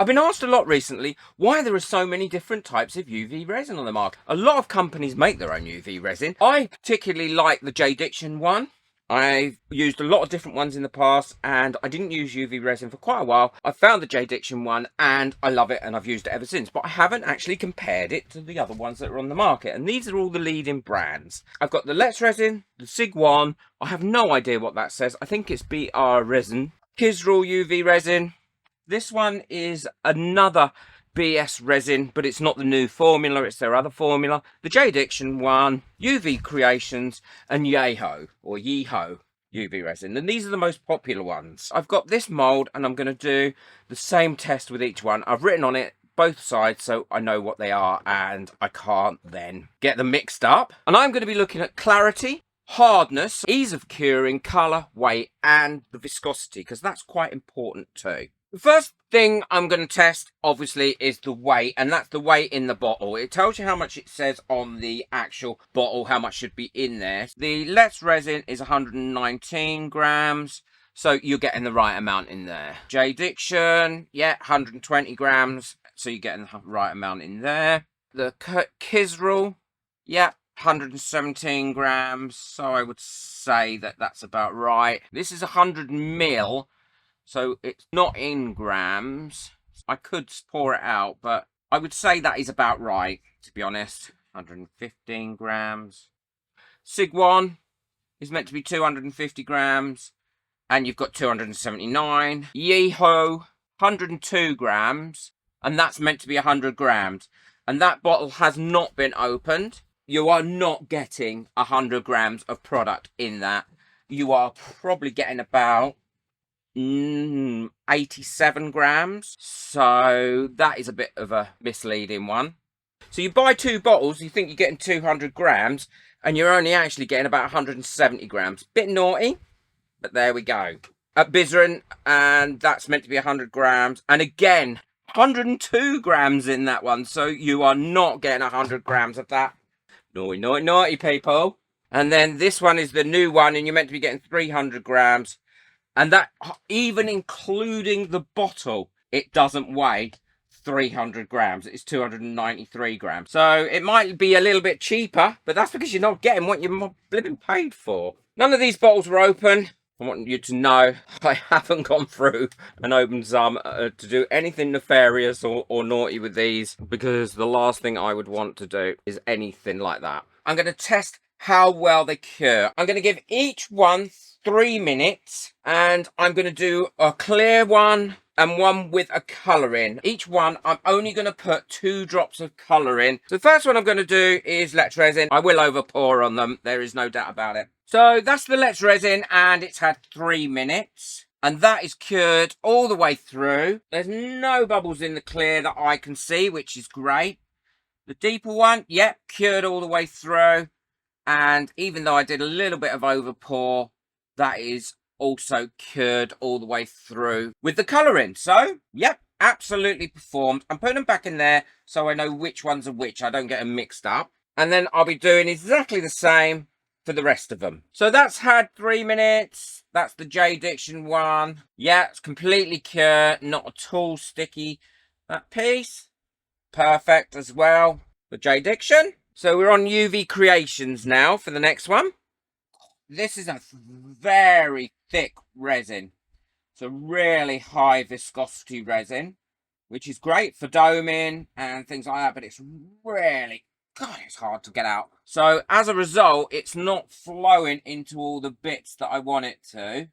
I've been asked a lot recently why there are so many different types of UV resin on the market. A lot of companies make their own UV resin. I particularly like the J Diction one. I've used a lot of different ones in the past and I didn't use UV resin for quite a while. I found the J Diction one and I love it and I've used it ever since. But I haven't actually compared it to the other ones that are on the market. And these are all the leading brands. I've got the Let's Resin, the Sig One. I have no idea what that says. I think it's BR Resin. Kirsel UV Resin. This one is another BS resin, but it's not the new formula, it's their other formula. The J Diction one, UV Creations, and Yeho UV resin. And these are the most popular ones. I've got this mold and I'm going to do the same test with each one. I've written on it both sides so I know what they are and I can't then get them mixed up. And I'm going to be looking at clarity, hardness, ease of curing, colour, weight, and the viscosity, because that's quite important too. The first thing I'm going to test, obviously, is the weight, and that's the weight in the bottle. It tells you how much it says on the actual bottle, how much should be in there. The Let's Resin is 119 grams, so you're getting the right amount in there. J Diction, yeah, 120 grams, so you're getting the right amount in there. The Kirsel, yeah, 117 grams, so I would say that that's about right. This is 100 ml. So it's not in grams. I could pour it out, but I would say that is about right, to be honest. 115 grams. Sig One is meant to be 250 grams. And you've got 279. Yeho, 102 grams. And that's meant to be 100 grams. And that bottle has not been opened. You are not getting 100 grams of product in that. You are probably getting about 87 grams, so that is a bit of a misleading one. So you buy two bottles, you think you're getting 200 grams and you're only actually getting about 170 grams. Bit naughty, but there we go. At Bizrin, and that's meant to be 100 grams, and again 102 grams in that one, so you are not getting 100 grams of that. Naughty, naughty, naughty, people. And then this one is the new one, and you're meant to be getting 300 grams. And that, even including the bottle, it doesn't weigh 300 grams. It's 293 grams. So it might be a little bit cheaper, but that's because you're not getting what you're blipping paid for. None of these bottles were open. I want you to know I haven't gone through and opened some to do anything nefarious or naughty with these, because the last thing I would want to do is anything like that. I'm going to test how well they cure. I'm going to give each one 3 minutes, and I'm going to do a clear one and one with a colour in. Each one, I'm only going to put 2 drops of colour in. So the first one I'm going to do is Let's Resin. I will over pour on them, there is no doubt about it. So that's the Let's Resin, and it's had 3 minutes. And that is cured all the way through. There's no bubbles in the clear that I can see, which is great. The deeper one, yep, cured all the way through. And even though I did a little bit of over pour, that is also cured all the way through with the colour in. So, yep, absolutely performed. I'm putting them back in there so I know which ones are which. I don't get them mixed up. And then I'll be doing exactly the same for the rest of them. So that's had 3 minutes. That's the J Diction one. Yeah, it's completely cured, not at all sticky. That piece, perfect as well. The J Diction. So we're on UV Creations now for the next one. This is a very thick resin. It's a really high viscosity resin, which is great for doming and things like that, but it's really, God, it's hard to get out. So as a result, it's not flowing into all the bits that I want it to.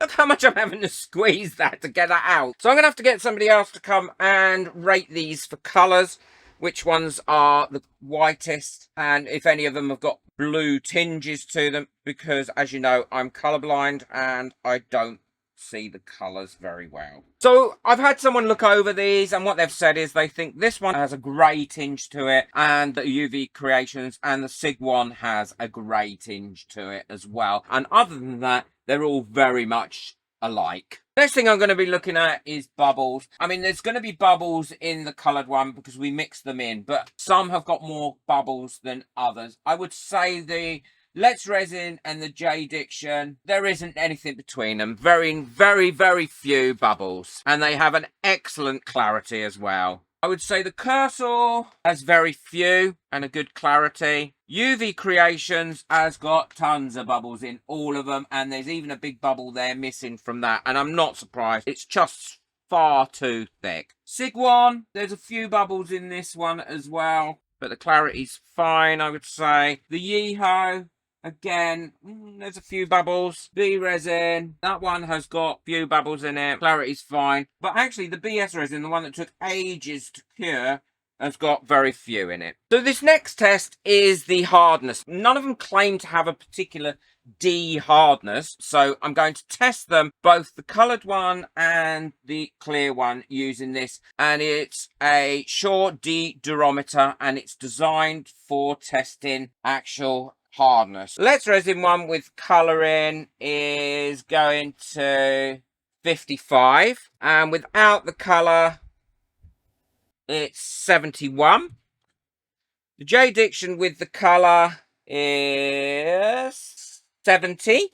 Look how much I'm having to squeeze that to get that out. So I'm going to have to get somebody else to come and rate these for colours. Which ones are the whitest, and if any of them have got blue tinges to them, because as you know, I'm colourblind and I don't see the colours very well. So I've had someone look over these, and what they've said is they think this one has a grey tinge to it, and the UV Creations and the Sig One has a grey tinge to it as well. And other than that, they're all very much alike. Next thing I'm going to be looking at is bubbles. I mean, there's going to be bubbles in the coloured one because we mix them in, but some have got more bubbles than others. I would say the Let's Resin and the J Diction, there isn't anything between them. Very, very, very few bubbles. And they have an excellent clarity as well. I would say the Kirsel has very few and a good clarity. UV Creations has got tons of bubbles in all of them. And there's even a big bubble there missing from that. And I'm not surprised. It's just far too thick. Sig One, there's a few bubbles in this one as well. But the clarity's fine, I would say. The Yeehaw, again, there's a few bubbles. B Resin, that one has got a few bubbles in it. Clarity's fine. But actually, the BS Resin, the one that took ages to cure, has got very few in it. So this next test is the hardness. None of them claim to have a particular D hardness, so I'm going to test them, both the coloured one and the clear one, using this. And it's a short D durometer, and it's designed for testing actual hardness. Let's Resin one with colouring is going to 55, and without the colour it's 71. The J Diction with the colour is 70,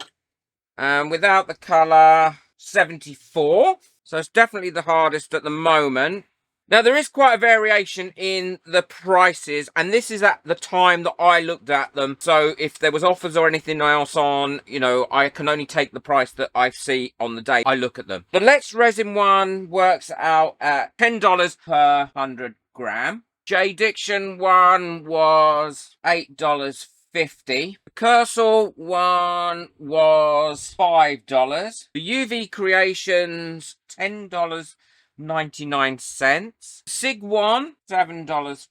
and without the colour 74. So it's definitely the hardest at the moment. Now, there is quite a variation in the prices, and this is at the time that I looked at them. So if there was offers or anything else on, you know, I can only take the price that I see on the day I look at them. The Let's Resin one works out at $10 per 100 gram. J Diction one was $8.50. The Kirsel one was $5. The UV Creations, $10.99. Sig One, $7.50.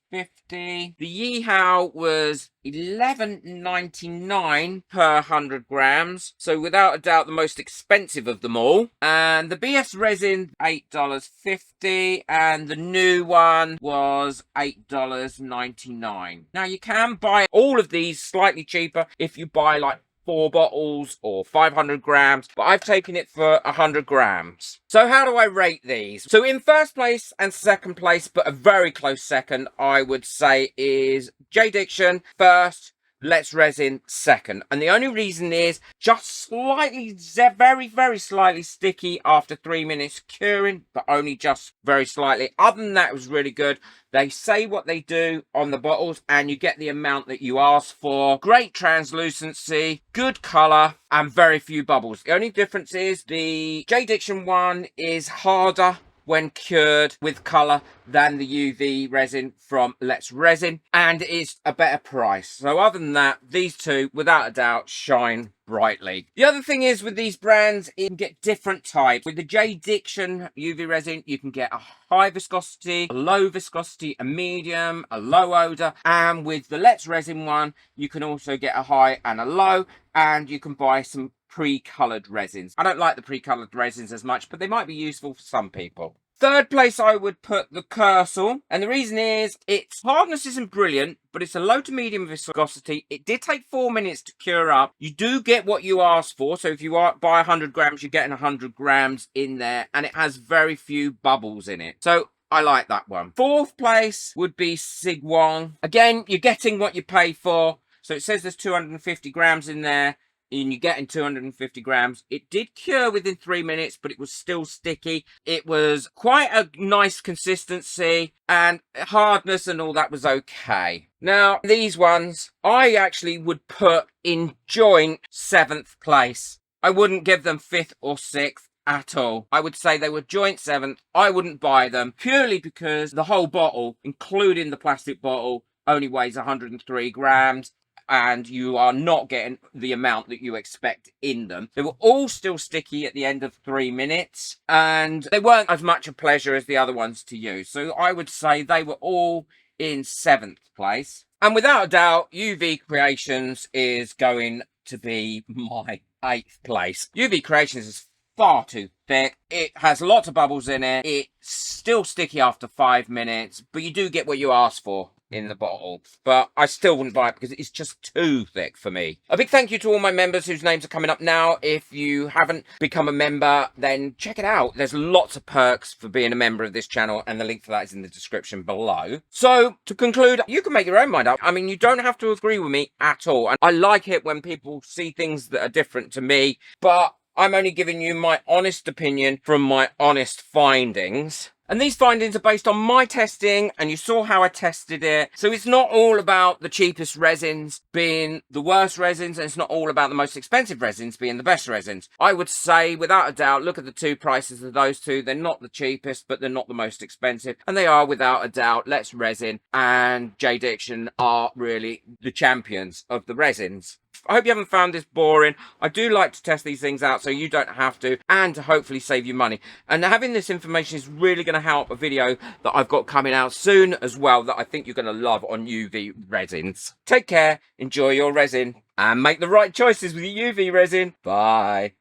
The Yeehaw was $11.99 per 100 grams. So without a doubt the most expensive of them all. And the BS Resin, $8.50. And the new one was $8.99. Now you can buy all of these slightly cheaper if you buy like 4 bottles or 500 grams, but I've taken it for 100 grams. So how do I rate these? So in first place and second place, but a very close second, I would say is J Diction first, Let's Resin second. And the only reason is just slightly, very, very slightly sticky after 3 minutes curing, but only just very slightly. Other than that, it was really good. They say what they do on the bottles, and you get the amount that you ask for. Great translucency, good colour, and very few bubbles. The only difference is the J Diction one is harder when cured with colour than the UV resin from Let's Resin, and it's a better price. So other than that, these two, without a doubt, shine brightly. The other thing is with these brands, you can get different types. With the J Diction UV resin, you can get a high viscosity, a low viscosity, a medium, a low odour, and with the Let's Resin one, you can also get a high and a low, and you can buy some pre-coloured resins. I don't like the pre-coloured resins as much, but they might be useful for some people. Third place, I would put the Kirsel, and the reason is its hardness isn't brilliant, but it's a low to medium viscosity. It did take 4 minutes to cure up. You do get what you ask for, so if you buy 100 grams, you're getting 100 grams in there, and it has very few bubbles in it. So I like that one. Fourth place would be Sig One. Again, you're getting what you pay for. So it says there's 250 grams in there, and you're getting 250 grams. It did cure within 3 minutes, but it was still sticky. It was quite a nice consistency, and hardness and all that was okay. Now, these ones, I actually would put in joint 7th place. I wouldn't give them 5th or 6th at all. I would say they were joint 7th. I wouldn't buy them purely because the whole bottle, including the plastic bottle, only weighs 103 grams. And you are not getting the amount that you expect in them. They were all still sticky at the end of 3 minutes, and they weren't as much a pleasure as the other ones to use. So I would say they were all in 7th place. And without a doubt, UV Creations is going to be my 8th place. UV Creations is far too thick. It has lots of bubbles in it. It's still sticky after 5 minutes, but you do get what you ask for. in the bottle, but I still wouldn't buy it because it's just too thick for me. A big thank you to all my members whose names are coming up now. If you haven't become a member, then check it out. There's lots of perks for being a member of this channel, and the link for that is in the description below. So to conclude, you can make your own mind up. I mean, you don't have to agree with me at all, and I like it when people see things that are different to me, but I'm only giving you my honest opinion from my honest findings. And these findings are based on my testing, and you saw how I tested it. So it's not all about the cheapest resins being the worst resins, and it's not all about the most expensive resins being the best resins. I would say, without a doubt, look at the two prices of those two. They're not the cheapest, but they're not the most expensive. And they are, without a doubt, Let's Resin and J Diction are really the champions of the resins. I hope you haven't found this boring. I do like to test these things out so you don't have to, and to hopefully save you money. And having this information is really going to help a video that I've got coming out soon as well that I think you're going to love on UV resins. Take care, enjoy your resin, and make the right choices with your UV resin. Bye.